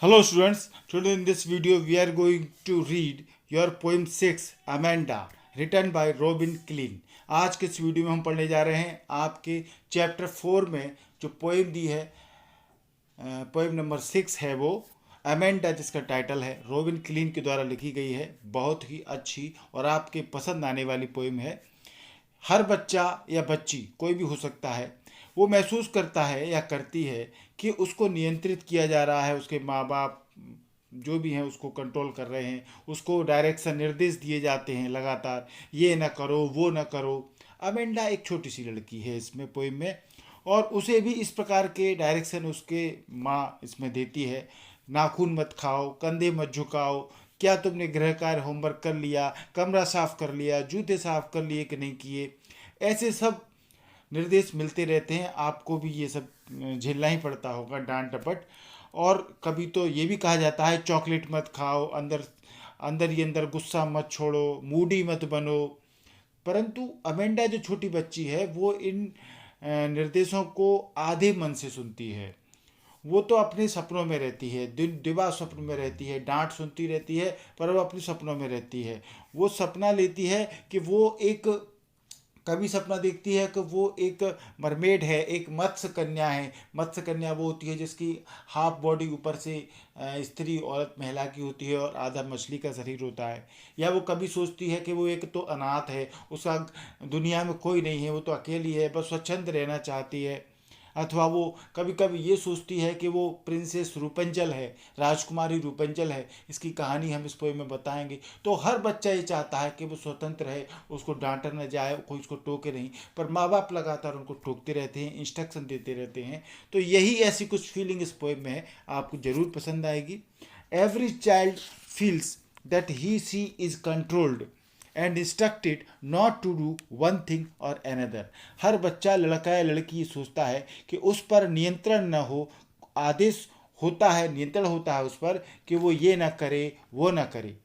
Hello students, today in this video we are going to read your poem 6 Amanda written by Robin Klein। आज के इस video में हम पढ़ने जा रहे हैं आपके चैप्टर 4 में जो पोएम दी है, पोएम नंबर 6 है वो अमेंडा, जिसका टाइटल है, रोबिन क्लीन के द्वारा लिखी गई है। बहुत ही अच्छी और आपके पसंद आने वाली पोएम है। हर बच्चा या बच्ची कोई भी हो सकता है, वो महसूस करता है या करती है कि उसको नियंत्रित किया जा रहा है, उसके माँ बाप जो भी हैं उसको कंट्रोल कर रहे हैं, उसको डायरेक्शन निर्देश दिए जाते हैं लगातार, ये ना करो वो ना करो। अमेंडा एक छोटी सी लड़की है इसमें पोइम में, और उसे भी इस प्रकार के डायरेक्शन उसके माँ इसमें देती है। नाखून मत खाओ, कंधे मत झुकाओ, क्या तुमने गृह कार्य होमवर्क कर लिया, कमरा साफ कर लिया, जूते साफ कर लिए कि नहीं किए, ऐसे सब निर्देश मिलते रहते हैं। आपको भी ये सब झेलना ही पड़ता होगा, डांट डपट। और कभी तो ये भी कहा जाता है चॉकलेट मत खाओ, अंदर अंदर ही अंदर गुस्सा मत छोड़ो, मूडी मत बनो। परंतु अमेंडा जो छोटी बच्ची है वो इन निर्देशों को आधे मन से सुनती है। वो तो अपने सपनों में रहती है, दिन दिवा स्वप्न में रहती है, डांट सुनती रहती है, पर वो अपने सपनों में रहती है। वो सपना लेती है कि वो एक, कभी सपना देखती है कि वो एक मरमेड है, एक मत्स्य कन्या है। मत्स्य कन्या वो होती है जिसकी हाफ बॉडी ऊपर से स्त्री औरत महिला की होती है और आधा मछली का शरीर होता है। या वो कभी सोचती है कि वो एक तो अनाथ है, उसका दुनिया में कोई नहीं है, वो तो अकेली है, बस स्वच्छंद रहना चाहती है। अथवा वो कभी कभी ये सोचती है कि वो प्रिंसेस रूपंजल है, राजकुमारी रूपंजल है। इसकी कहानी हम इस पोएम में बताएंगे। तो हर बच्चा ये चाहता है कि वो स्वतंत्र है, उसको डांटा न जाए, कोई उसको टोके नहीं, पर माँ बाप लगातार उनको टोकते रहते हैं, इंस्ट्रक्शन देते रहते हैं। तो यही ऐसी कुछ फीलिंग इस पोएम में है, आपको ज़रूर पसंद आएगी। Every child feels that he she is controlled and instructed not to do one thing or another. हर बच्चा, लड़का या लड़की, ये सोचता है कि उस पर नियंत्रण न हो, आदेश होता है, नियंत्रण होता है उस पर कि वो ये ना करे वो ना करे।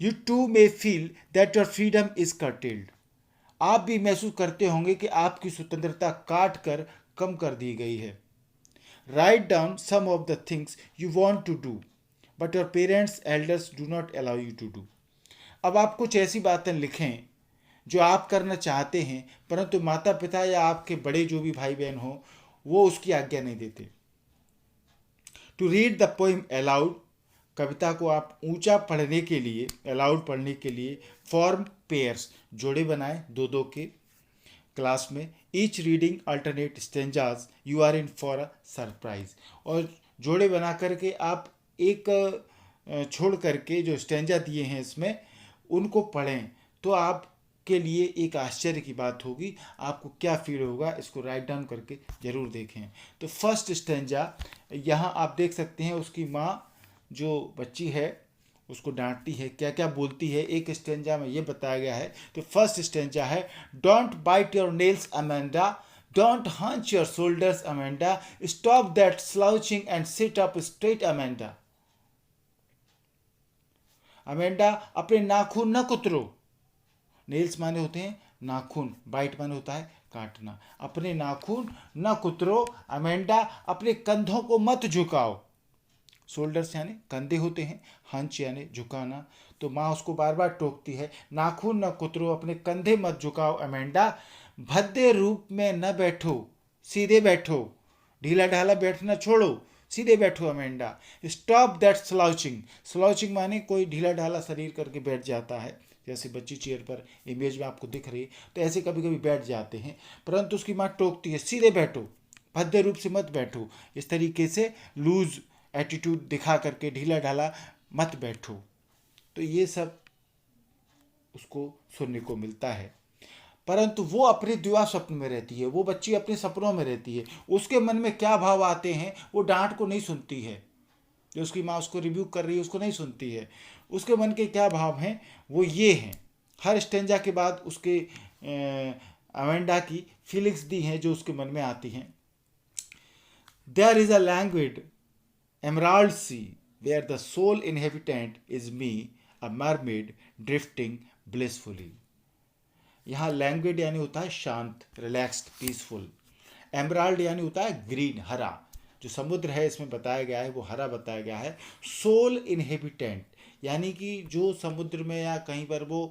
You too may feel that your freedom is curtailed। आप भी महसूस करते होंगे कि आपकी स्वतंत्रता काट कर कम कर दी गई है। Write down some of the things you want to do but your parents elders do not allow you to do. अब आप कुछ ऐसी बातें लिखें जो आप करना चाहते हैं, परंतु माता पिता या आपके बड़े जो भी भाई बहन हो वो उसकी आज्ञा नहीं देते। To read the poem aloud, कविता को आप ऊंचा पढ़ने के लिए, अलाउड पढ़ने के लिए, फॉर्म पेयर्स, जोड़े बनाए दो दो के क्लास में। Each reading alternate stanzas, you are in for a surprise. और जोड़े बना करके आप एक छोड़ करके जो स्टेंजा दिए हैं इसमें उनको पढ़ें, तो आपके लिए एक आश्चर्य की बात होगी। आपको क्या फील होगा, इसको राइट डाउन करके ज़रूर देखें। तो फर्स्ट स्टेंजा यहाँ आप देख सकते हैं, उसकी माँ जो बच्ची है उसको डांटती है, क्या क्या बोलती है, एक स्टेंजा में ये बताया गया है। तो फर्स्ट स्टेंजा है, don't bite your nails Amanda, don't hunch your shoulders Amanda, stop that slouching and sit up straight Amanda. Amanda, अपने नाखून न कुतरो। नेल्स माने होते हैं नाखून, बाइट माने होता है काटना। अपने नाखून न कुतरो अमेंडा, अपने कंधों को मत झुकाओ। शोल्डर्स यानी कंधे होते हैं, हंच यानी झुकाना। तो माँ उसको बार बार टोकती है, नाखून न कुतरो, अपने कंधे मत झुकाओ अमेंडा, भद्दे रूप में न बैठो, सीधे बैठो, ढीला ढाला बैठना छोड़ो, सीधे बैठो Amanda. Stop that slouching, slouching माने कोई ढीला ढाला शरीर करके बैठ जाता है, जैसे बच्ची चेयर पर इमेज में आपको दिख रही है, तो ऐसे कभी कभी बैठ जाते हैं। परंतु उसकी माँ टोकती है, सीधे बैठो, भद्दे रूप से मत बैठो, इस तरीके से लूज एटीट्यूड दिखा करके ढीला ढाला मत बैठो। तो ये सब उसको सुनने को मिलता है। परंतु वो अपने दिवा स्वप्न में रहती है, वो बच्ची अपने सपनों में रहती है। उसके मन में क्या भाव आते हैं वो डांट को नहीं सुनती है, जो उसकी माँ उसको रिव्यू कर रही है उसको नहीं सुनती है। उसके मन के क्या भाव हैं वो ये हैं। हर स्टेंजा के बाद उसके अमेंडा की फीलिंग्स दी हैं जो उसके मन में आती हैं। There is a language emerald sea where the sole inhabitant is me, a mermaid drifting blissfully। यहाँ लैंग्वेज यानी होता है शांत, रिलैक्स्ड, पीसफुल। एमराल्ड यानी होता है ग्रीन, हरा। जो समुद्र है इसमें बताया गया है वो हरा बताया गया है। सोल इनहेबिटेंट यानी कि जो समुद्र में या कहीं पर वो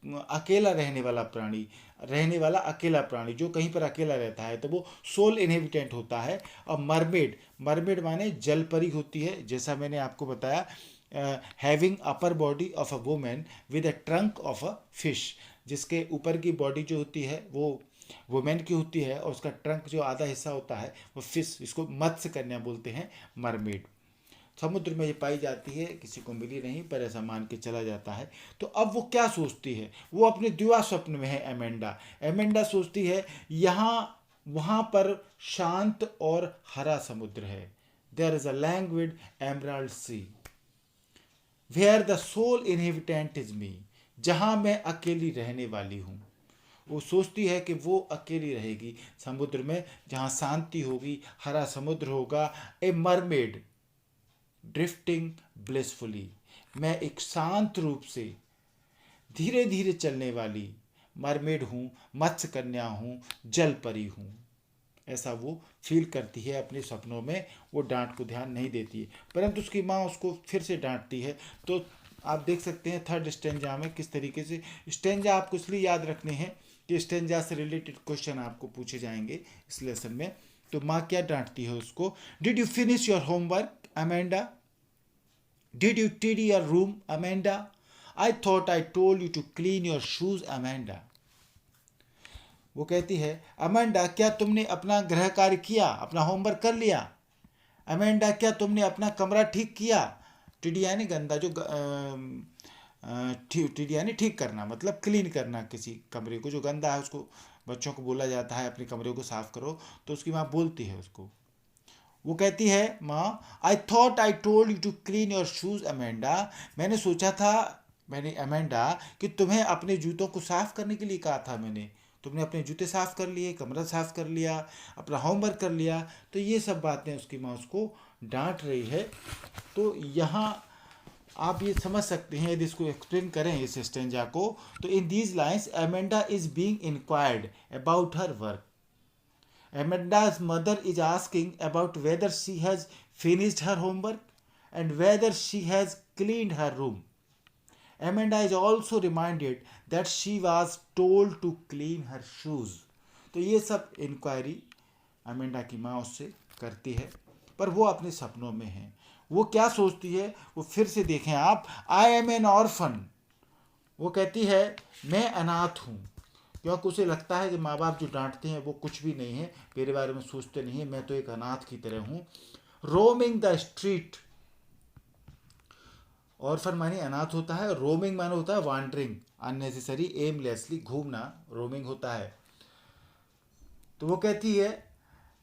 अकेला रहने वाला अकेला प्राणी जो कहीं पर अकेला रहता है तो वो सोल इनहेबिटेंट होता है। और मरमेड, मरमेड माने जल परी होती है, जैसा मैंने आपको बताया, having upper body of a women with a trunk of a fish, जिसके ऊपर की बॉडी जो होती है वो वुमेन की होती है और उसका ट्रंक जो आधा हिस्सा होता है वो फिश, इसको मत्स्य कन्या बोलते हैं, मरमेड। समुद्र में ये पाई जाती है, किसी को मिली नहीं पर ऐसा मान के चला जाता है। तो अब वो क्या सोचती है, वो अपने द्विवा स्वप्न में है एमेंडा। एमेंडा सोचती है यहाँ वहाँ पर शांत और हरा समुद्र है। There is a languid emerald sea where the sole inhabitant is me, जहाँ मैं अकेली रहने वाली हूँ। वो सोचती है कि वो अकेली रहेगी समुद्र में जहाँ शांति होगी, हरा समुद्र होगा। ए मरमेड ड्रिफ्टिंग ब्लिसफुली, मैं एक शांत रूप से धीरे धीरे चलने वाली मरमेड हूँ, मत्स्य कन्या हूँ, जल परी हूँ। ऐसा वो फील करती है अपने सपनों में। वो डांट को ध्यान नहीं देती है, परंतु उसकी माँ उसको फिर से डांटती है। तो आप देख सकते हैं थर्ड स्टेंजा में किस तरीके से, स्टेंजा आपको इसलिए याद रखने हैं कि स्टेंजा से रिलेटेड क्वेश्चन आपको पूछे जाएंगे इस लेसन में। तो माँ क्या डांटती है उसको, did you finish your homework Amanda, did you tidy your room Amanda, I thought I told you to clean your shoes Amanda. वो कहती है अमेंडा क्या तुमने अपना गृह कार्य किया, अपना होमवर्क कर लिया। अमेंडा क्या तुमने अपना कमरा ठीक किया। टिडी यानी गंदा, जो टिडी यानी ठीक करना, मतलब क्लीन करना किसी कमरे को, जो गंदा है उसको बच्चों को बोला जाता है अपने कमरे को साफ करो। तो उसकी माँ बोलती है उसको, वो कहती है माँ I thought I told you to clean your shoes Amanda, मैंने सोचा था, मैंने अमेंडा कि तुम्हें अपने जूतों को साफ करने के लिए कहा था मैंने, तुमने अपने जूते साफ कर लिए, कमरा साफ कर लिया, अपना होमवर्क कर लिया। तो ये सब बातें उसकी माँ उसको डांट रही है। तो यहाँ आप ये समझ सकते हैं, यदि इसको एक्सप्लेन करें इस स्टेंजा को, तो इन these lines Amanda is being inquired about her work. Amanda's mother is asking about whether she has finished her homework and whether she has cleaned her room. Amanda is also reminded that she was told to clean her shoes. तो ये सब inquiry Amanda की माँ उससे करती है, पर वो अपने सपनों में है। वो क्या सोचती है, वो फिर से देखें आप, आई एम एन ऑर्फन। वो कहती है मैं अनाथ हूँ, क्योंकि उसे लगता है कि माँ बाप जो डांटते हैं वो कुछ भी नहीं है, मेरे बारे में सोचते नहीं है, मैं तो एक अनाथ की तरह हूँ। रोमिंग द स्ट्रीट, ऑर्फन माने अनाथ होता है, रोमिंग माने होता है वांडरिंग, अननेसेसरी, एमलेसली घूमना, रोमिंग होता है। तो वो कहती है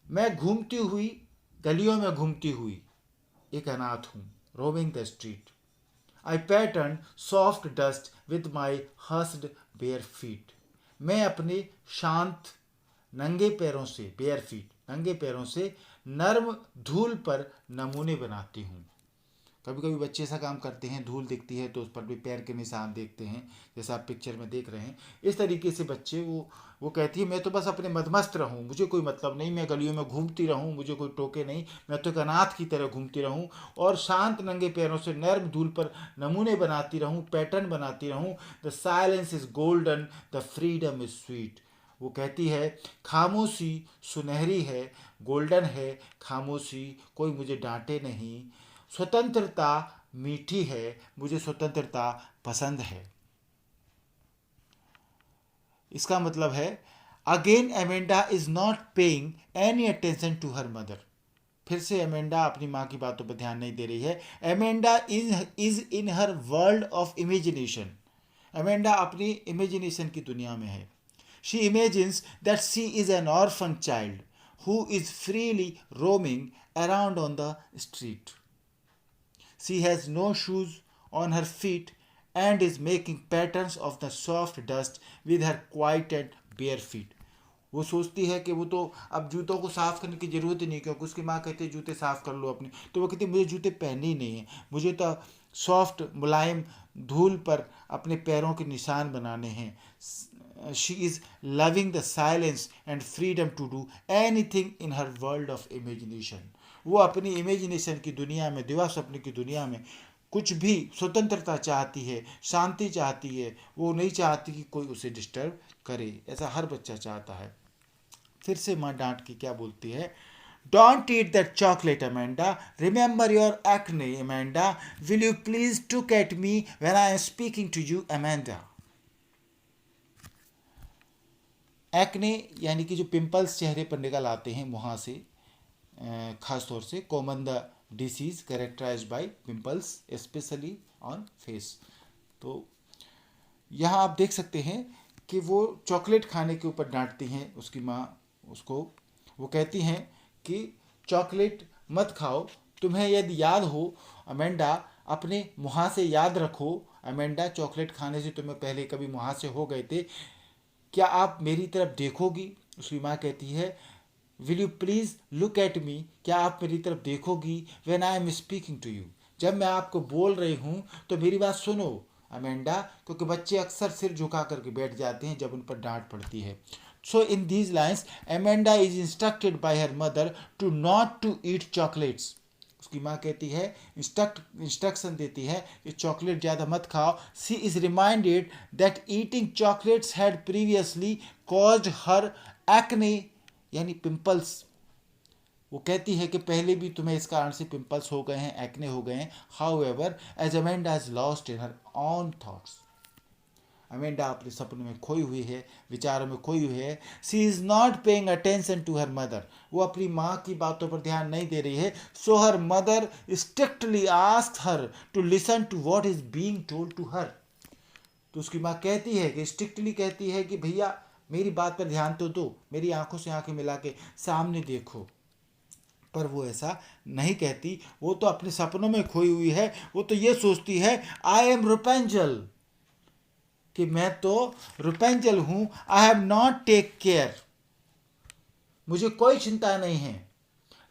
मैं घूमती हुई, गलियों में घूमती हुई एक अनाथ हूँ, roaming the street. I pattern soft dust with my hushed bare feet, मैं अपने शांत नंगे पैरों से, बेयर फीट नंगे पैरों से, नर्म धूल पर नमूने बनाती हूँ। कभी कभी बच्चे ऐसा काम करते हैं, धूल दिखती है तो उस पर भी पैर के निशान देखते हैं, जैसा आप पिक्चर में देख रहे हैं। इस तरीके से बच्चे वो कहती है मैं तो बस अपने मदमस्त रहूँ, मुझे कोई मतलब नहीं, मैं गलियों में घूमती रहूँ, मुझे कोई टोके नहीं, मैं तो एक अनाथ की तरह घूमती रहूँ और शांत नंगे पैरों से नर्म धूल पर नमूने बनाती रहूँ, पैटर्न बनाती रहूँ। The silence is golden, the freedom is sweet. वो कहती है खामोशी सुनहरी है, गोल्डन है खामोशी, कोई मुझे डांटे नहीं। स्वतंत्रता मीठी है, मुझे स्वतंत्रता पसंद है। इसका मतलब है again Amanda is not paying any attention to her mother. फिर से अमेंडा अपनी माँ की बातों पर ध्यान नहीं दे रही है। Amanda is in her world of imagination. Amanda अपनी इमेजिनेशन की दुनिया में है। She imagines that she is an orphan child who is freely roaming around on the street. She has no shoes on her feet and is making patterns of the soft dust with her quiet and bare feet. वो सोचती है कि वो तो अब जूतों को साफ़ करने की ज़रूरत ही नहीं, क्योंकि उसकी माँ कहती है जूते साफ़ कर लो अपने। तो वो कहती है मुझे जूते पहनने ही नहीं है, मुझे तो सॉफ्ट मुलायम धूल पर अपने पैरों के निशान बनाने हैं। She is loving the silence and freedom to do anything in her world of imagination. वो अपनी इमेजिनेशन की दुनिया में, दिवा सपने की दुनिया में कुछ भी स्वतंत्रता चाहती है, शांति चाहती है, वो नहीं चाहती कि कोई उसे डिस्टर्ब करे। ऐसा हर बच्चा चाहता है। फिर से माँ डांट के क्या बोलती है, don't eat that chocolate Amanda, remember your acne Amanda, will you please look at me when I am speaking to you Amanda. Acne यानी कि जो पिंपल्स चेहरे पर निकल आते हैं वहाँ से, खास तौर से common the disease characterize by pimples specially on face. तो यहाँ आप देख सकते हैं कि वो चॉकलेट खाने के ऊपर डांटती हैं उसकी माँ उसको। वो कहती हैं कि चॉकलेट मत खाओ, तुम्हें यदि याद हो अमेंडा, अपने मुहासे याद रखो अमेंडा, चॉकलेट खाने से तुम्हें पहले कभी मुहासे हो गए थे, क्या आप मेरी तरफ देखोगी। उसकी माँ कहती है, will you please look at me, क्या आप मेरी तरफ देखोगी, when I am speaking to you, जब मैं आपको बोल रही हूँ तो मेरी बात सुनो अमेंडा। क्योंकि बच्चे अक्सर सिर झुका करके बैठ जाते हैं जब उन पर डांट पड़ती है। So in these lines Amanda is instructed by her mother to not to eat chocolates. उसकी माँ कहती है, इंस्ट्रक्शन देती है कि चॉकलेट ज़्यादा मत खाओ। She is reminded that eating chocolates had previously caused her acne यानी पिंपल्स। वो कहती है कि पहले भी तुम्हें इस कारण से पिंपल्स हो गए हैं, एक्ने हो गए हैं। However as Amanda is lost in her own thoughts, Amanda अपने सपनों में खोई हुई है, विचारों में खोई हुई है। She is not paying attention to her mother, वो अपनी माँ की बातों पर ध्यान नहीं दे रही है। So her mother strictly asked her to listen to what is being told to her. तो उसकी माँ कहती है कि स्ट्रिक्टली कहती है कि भैया मेरी बात पर ध्यान तो दो, मेरी आंखों से आंखें मिला के सामने देखो। पर वो ऐसा नहीं कहती, वो तो अपने सपनों में खोई हुई है। वो तो ये सोचती है, आई एम रुपेंजल, कि मैं तो रुपेंजल हूं, I have not take care, मुझे कोई चिंता नहीं है।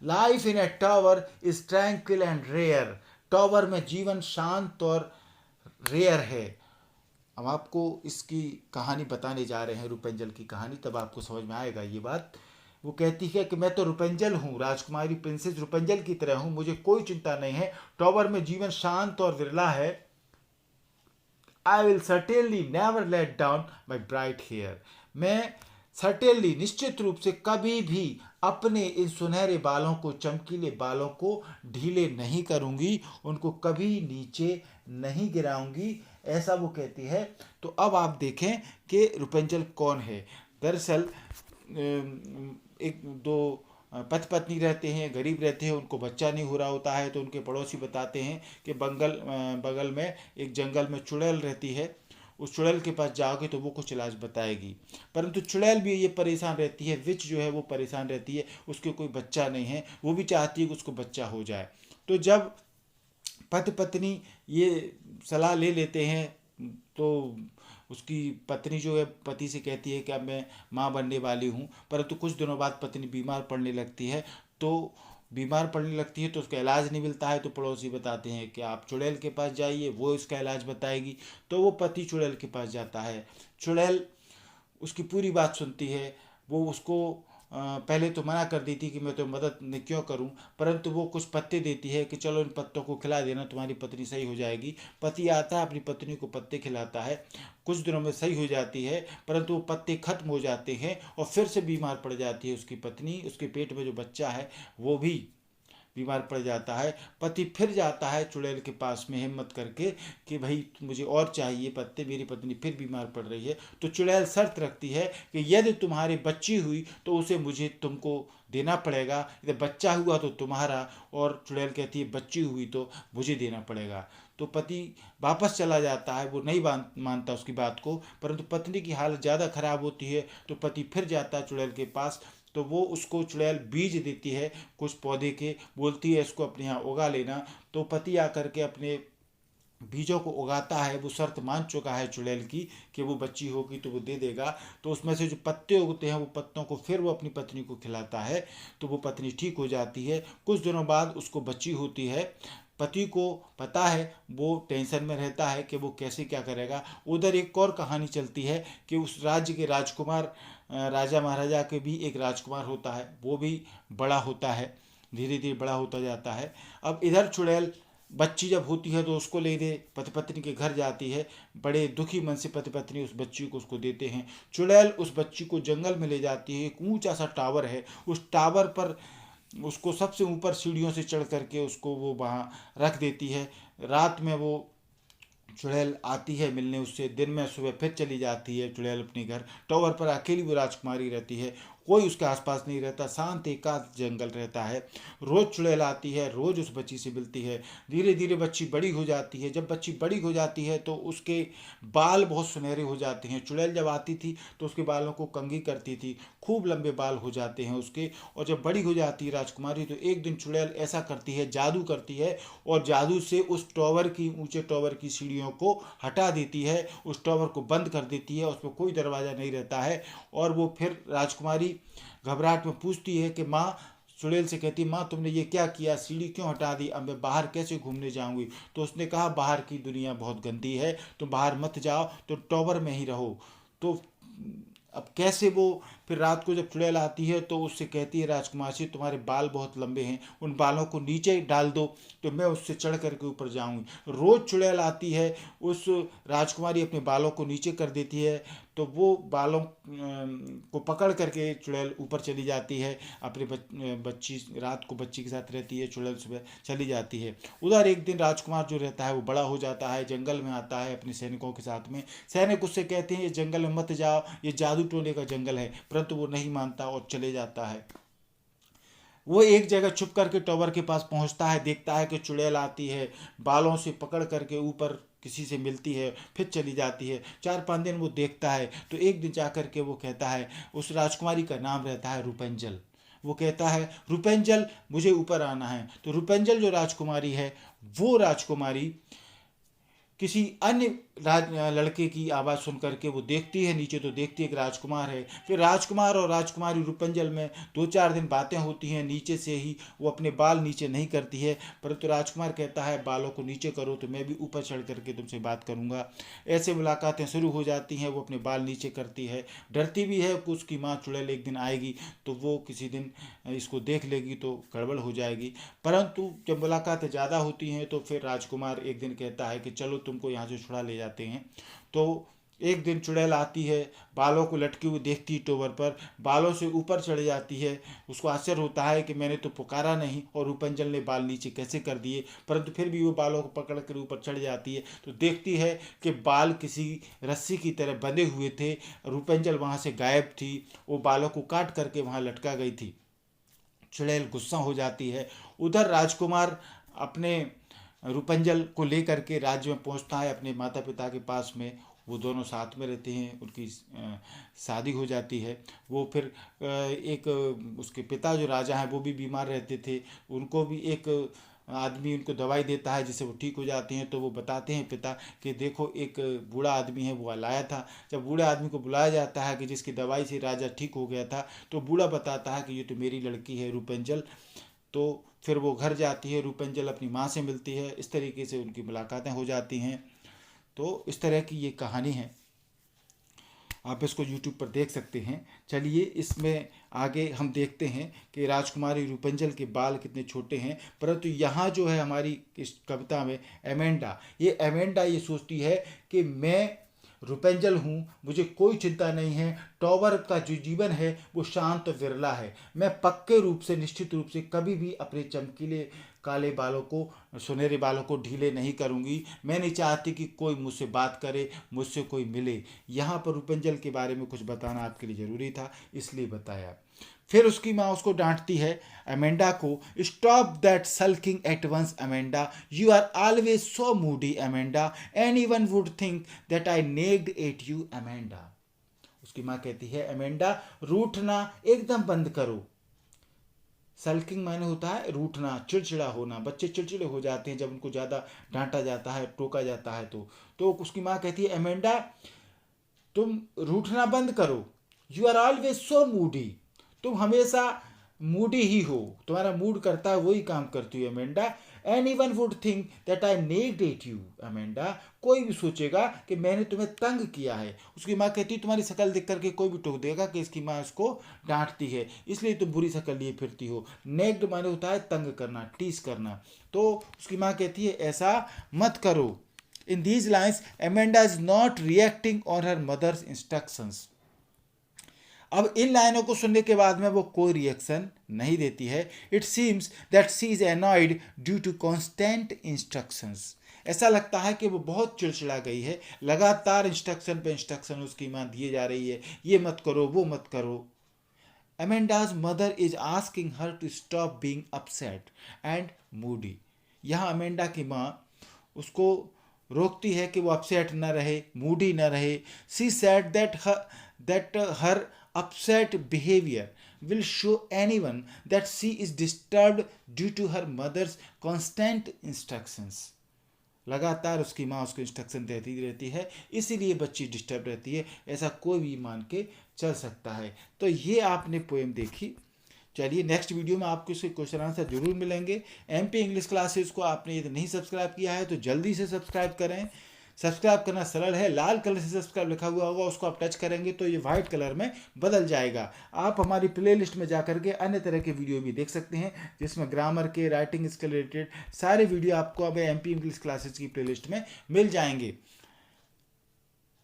Life in a tower is tranquil and rare, tower में जीवन शांत और रेयर है। अब आपको इसकी कहानी बताने जा रहे हैं, रुपेंजल की कहानी, तब आपको समझ में आएगा ये बात। वो कहती है कि मैं तो रुपेंजल हूँ, राजकुमारी प्रिंसेस रुपेंजल की तरह हूँ, मुझे कोई चिंता नहीं है, टावर में जीवन शांत और विरला है। I will certainly never let down my bright hair, मैं सर्टेनली निश्चित रूप से कभी भी अपने इन सुनहरे बालों को, चमकीले बालों को ढीले नहीं करूंगी, उनको कभी नीचे नहीं गिराऊंगी, ऐसा वो कहती है। तो अब आप देखें कि रुपेंजल कौन है। दरअसल एक दो पति पत्नी रहते हैं, गरीब रहते हैं, उनको बच्चा नहीं हो रहा होता है। तो उनके पड़ोसी बताते हैं कि बगल में एक जंगल में चुड़ैल रहती है, उस चुड़ैल के पास जाओगे तो वो कुछ इलाज बताएगी। परंतु चुड़ैल भी ये परेशान रहती है, विच जो है वो परेशान रहती है, उसके कोई बच्चा नहीं है, वो भी चाहती है कि उसको बच्चा हो जाए। तो जब पति पत्नी ये सलाह ले लेते हैं तो उसकी पत्नी जो है पति से कहती है कि अब मैं माँ बनने वाली हूँ। परंतु कुछ दिनों बाद पत्नी बीमार पड़ने लगती है। तो बीमार पड़ने लगती है तो उसका इलाज नहीं मिलता है। तो पड़ोसी बताते हैं कि आप चुड़ैल के पास जाइए, वो इसका इलाज बताएगी। तो वो पति चुड़ैल के पास जाता है। चुड़ैल उसकी पूरी बात सुनती है। वो उसको पहले तो मना कर दी थी कि मैं तो मदद नहीं क्यों करूं, परंतु वो कुछ पत्ते देती है कि चलो इन पत्तों को खिला देना, तुम्हारी पत्नी सही हो जाएगी। पति आता है, अपनी पत्नी को पत्ते खिलाता है, कुछ दिनों में सही हो जाती है। परंतु वो पत्ते खत्म हो जाते हैं और फिर से बीमार पड़ जाती है उसकी पत्नी। उसके पेट में जो बच्चा है वो भी बीमार पड़ जाता है। पति फिर जाता है चुड़ैल के पास में हिम्मत करके कि भाई मुझे और चाहिए पत्ते, मेरी पत्नी फिर बीमार पड़ रही है। तो चुड़ैल शर्त रखती है कि यदि तुम्हारी बच्ची हुई तो उसे मुझे तुमको देना पड़ेगा, यदि बच्चा हुआ तो तुम्हारा। और चुड़ैल कहती है बच्ची हुई तो मुझे देना पड़ेगा। तो पति वापस चला जाता है, वो नहीं मानता उसकी बात को। परंतु पत्नी की हालत ज़्यादा खराब होती है तो पति फिर जाता है चुड़ैल के पास। तो वो उसको चुड़ैल बीज देती है कुछ पौधे के, बोलती है इसको अपने यहाँ उगा लेना। तो पति आकर के अपने बीजों को उगाता है। वो शर्त मान चुका है चुड़ैल की कि वो बच्ची होगी तो वो दे देगा। तो उसमें से जो पत्ते उगते हैं वो पत्तों को फिर वो अपनी पत्नी को खिलाता है। तो वो पत्नी ठीक हो जाती है। कुछ दिनों बाद उसको बच्ची होती है। पति को पता है, वो टेंशन में रहता है कि वो कैसे क्या करेगा। उधर एक और कहानी चलती है कि उस राज्य के राजकुमार, राजा महाराजा के भी एक राजकुमार होता है, वो भी बड़ा होता है। धीरे धीरे बड़ा होता जाता है। अब इधर चुड़ैल बच्ची जब होती है तो उसको लेने पति पत्नी के घर जाती है। बड़े दुखी मन से पति पत्नी उस बच्ची को उसको देते हैं। चुड़ैल उस बच्ची को जंगल में ले जाती है। एक ऊंचा सा टावर है, उस टावर पर उसको सबसे ऊपर सीढ़ियों से चढ़ करके उसको वो वहाँ रख देती है। रात में वो चुड़ैल आती है मिलने उससे, दिन में सुबह फिर चली जाती है चुड़ैल अपने घर। टावर पर अकेली वो राजकुमारी रहती है, कोई उसके आसपास नहीं रहता, शांत एकांत जंगल रहता है। रोज चुड़ैल आती है, रोज उस बच्ची से मिलती है। धीरे धीरे बच्ची बड़ी हो जाती है। जब बच्ची बड़ी हो जाती है तो उसके बाल बहुत सुनहरे हो जाते हैं। चुड़ैल जब आती थी तो उसके बालों को कंघी करती थी, खूब लंबे बाल हो जाते हैं उसके। और जब बड़ी हो जाती है राजकुमारी तो एक दिन चुड़ैल ऐसा करती है, जादू करती है और जादू से उस टावर की, ऊंचे टावर की सीढ़ियों को हटा देती है, उस टावर को बंद कर देती है। उस पर कोई दरवाज़ा नहीं रहता है। और वो फिर राजकुमारी घबराहट में पूछती है कि माँ, चुड़ैल से कहती है, माँ तुमने ये क्या किया, सीढ़ी क्यों हटा दी, अब मैं बाहर कैसे घूमने जाऊंगी। तो उसने कहा बाहर की दुनिया बहुत गंदी है, तुम बाहर मत जाओ, तो टावर में ही रहो। तो अब कैसे वो फिर रात को जब चुड़ैल आती है तो उससे कहती है राजकुमार से, तुम्हारे बाल बहुत लंबे हैं, उन बालों को नीचे डाल दो तो मैं उससे चढ़ करके ऊपर जाऊंगी। रोज चुड़ैल आती है, उस राजकुमारी अपने बालों को नीचे कर देती है तो वो बालों को पकड़ करके चुड़ैल ऊपर चली जाती है। अपने बच्ची रात को बच्ची के साथ रहती है, चुड़ैल सुबह चली जाती है। उधर एक दिन राजकुमार जो रहता है वो बड़ा हो जाता है, जंगल में आता है अपने सैनिकों के साथ में। सैनिक उससे कहते हैं ये जंगल में मत जाओ, ये जादू टोने का जंगल है, परंतु वो नहीं मानता और चले जाता है। वो एक जगह छुप करके टावर के पास पहुंचता है, देखता है कि चुड़ैल आती है, बालों से पकड़ करके ऊपर किसी से मिलती है, फिर चली जाती है। 4-5 दिन वो देखता है तो एक दिन जा करके वो कहता है, उस राजकुमारी का नाम रहता है रूपेंजल। वो कहता है रूपेंजल मुझे ऊपर आना है। तो रूपेंजल जो राजकुमारी है वो राजकुमारी किसी अन्य लड़के की आवाज़ सुन करके वो देखती है नीचे, तो देखती है कि राजकुमार है। फिर राजकुमार और राजकुमारी रूपेंजल में 2-4 दिन बातें होती हैं नीचे से ही। वो अपने बाल नीचे नहीं करती है, परंतु राजकुमार कहता है बालों को नीचे करो तो मैं भी ऊपर चढ़ करके तुमसे बात करूंगा। ऐसे मुलाकातें शुरू हो जाती हैं। वो अपने बाल नीचे करती है, डरती भी है कि उसकी माँ चुड़ैल एक दिन आएगी तो वो किसी दिन इसको देख लेगी तो गड़बड़ हो जाएगी। परंतु जब मुलाकातें ज़्यादा होती हैं तो फिर राजकुमार एक दिन कहता है कि चलो तुमको यहाँ से छुड़ा ले जाते हैं। तो एक दिन चुड़ैल आती है, बालों को लटके हुए देखती है टावर पर, बालों से ऊपर चढ़ जाती है। उसको आश्चर्य होता है कि मैंने तो पुकारा नहीं और रूपेंजल ने बाल नीचे कैसे कर दिए, परंतु फिर भी वो बालों को पकड़ कर ऊपर चढ़ जाती है तो देखती है कि बाल किसी रस्सी की तरह बंधे हुए थे। रूपेंजल वहाँ से गायब थी, वो बालों को काट करके वहाँ लटका गई थी। चुड़ैल गुस्सा हो जाती है। उधर राजकुमार अपने रूपेंजल को लेकर के राज्य में पहुंचता है अपने माता पिता के पास में। वो दोनों साथ में रहते हैं, उनकी शादी हो जाती है। वो फिर एक उसके पिता जो राजा हैं वो भी बीमार रहते थे, उनको भी एक आदमी उनको दवाई देता है जिससे वो ठीक हो जाते हैं। तो वो बताते हैं पिता कि देखो एक बूढ़ा आदमी है वो लाया था। जब बूढ़े आदमी को बुलाया जाता है कि जिसकी दवाई से राजा ठीक हो गया था, तो बूढ़ा बताता है कि ये तो मेरी लड़की है रूपेंजल। तो फिर वो घर जाती है, रूपेंजल अपनी माँ से मिलती है, इस तरीके से उनकी मुलाकातें हो जाती हैं। तो इस तरह की ये कहानी है, आप इसको यूट्यूब पर देख सकते हैं। चलिए इसमें आगे हम देखते हैं कि राजकुमारी रूपेंजल के बाल कितने छोटे हैं। परंतु यहाँ जो है हमारी इस कविता में एमेंडा ये सोचती है कि मैं रूपेंजल हूँ, मुझे कोई चिंता नहीं है। टावर का जो जीवन है वो शांत विरला है। मैं पक्के रूप से, निश्चित रूप से कभी भी अपने चमकीले काले बालों को, सुनहरे बालों को ढीले नहीं करूँगी। मैं नहीं चाहती कि कोई मुझसे बात करे, मुझसे कोई मिले। यहाँ पर रूपेंजल के बारे में कुछ बताना आपके लिए ज़रूरी था, इसलिए बताया। फिर उसकी माँ उसको डांटती है अमेंडा को, stop that sulking at once Amanda, you are always so moody Amanda, any one would think that I nagged at you Amanda. उसकी माँ कहती है अमेंडा रूठना एकदम बंद करो। सल्किंग माने होता है रूठना, चिड़चिड़ा होना। बच्चे चिड़चिड़े हो जाते हैं जब उनको ज़्यादा डांटा जाता है, टोका जाता है। तो उसकी माँ कहती है अमेंडा तुम रूठना बंद करो, you are always so moody, तुम हमेशा मूडी ही हो, तुम्हारा मूड करता है वही काम करती हो Amanda. Anyone would think that I nagged at you, Amanda. कोई भी सोचेगा कि मैंने तुम्हें तंग किया है। उसकी माँ कहती है तुम्हारी शक्ल देख करके कोई भी टोक देगा कि इसकी माँ उसको डांटती है, इसलिए तुम बुरी शक्ल लिए फिरती हो। नेग्ड माने होता है तंग करना, टीस करना। तो उसकी माँ कहती है ऐसा मत करो। In these lines, Amanda is not reacting on her mother's instructions. अब इन लाइनों को सुनने के बाद में वो कोई रिएक्शन नहीं देती है। It seems that she is annoyed due to constant instructions. ऐसा लगता है कि वो बहुत चिड़चिड़ा गई है, लगातार इंस्ट्रक्शन पे इंस्ट्रक्शन उसकी माँ दिए जा रही है, ये मत करो वो मत करो। Amanda's mother is asking her to stop being upset and moody. यहाँ अमेंडा की माँ उसको रोकती है कि वो अपसेट न रहे, मूडी न रहे। She said that her upset behavior will show anyone that she is disturbed due to her mother's constant instructions. लगातार उसकी माँ उसको इंस्ट्रक्शन देती रहती है, इसीलिए बच्ची डिस्टर्ब रहती है, ऐसा कोई भी मान के चल सकता है। तो ये आपने पोएम देखी। चलिए नेक्स्ट वीडियो में आपको इसके क्वेश्चन आंसर जरूर मिलेंगे। MP इंग्लिश क्लासेस को आपने यदि नहीं सब्सक्राइब किया है तो जल्दी से सब्सक्राइब करें। सब्सक्राइब करना सरल है, लाल कलर से सब्सक्राइब लिखा हुआ होगा, उसको आप टच करेंगे तो ये वाइट कलर में बदल जाएगा। आप हमारी प्लेलिस्ट में जा करके अन्य तरह के वीडियो भी देख सकते हैं, जिसमें ग्रामर के, राइटिंग स्किल रिलेटेड सारे वीडियो आपको अब MP इंग्लिश क्लासेस की प्लेलिस्ट में मिल जाएंगे।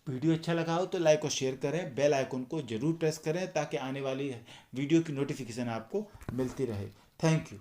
वीडियो अच्छा लगा हो तो लाइक और शेयर करें, बेल आइकन को जरूर प्रेस करें ताकि आने वाली वीडियो की नोटिफिकेशन आपको मिलती रहे। Thank you.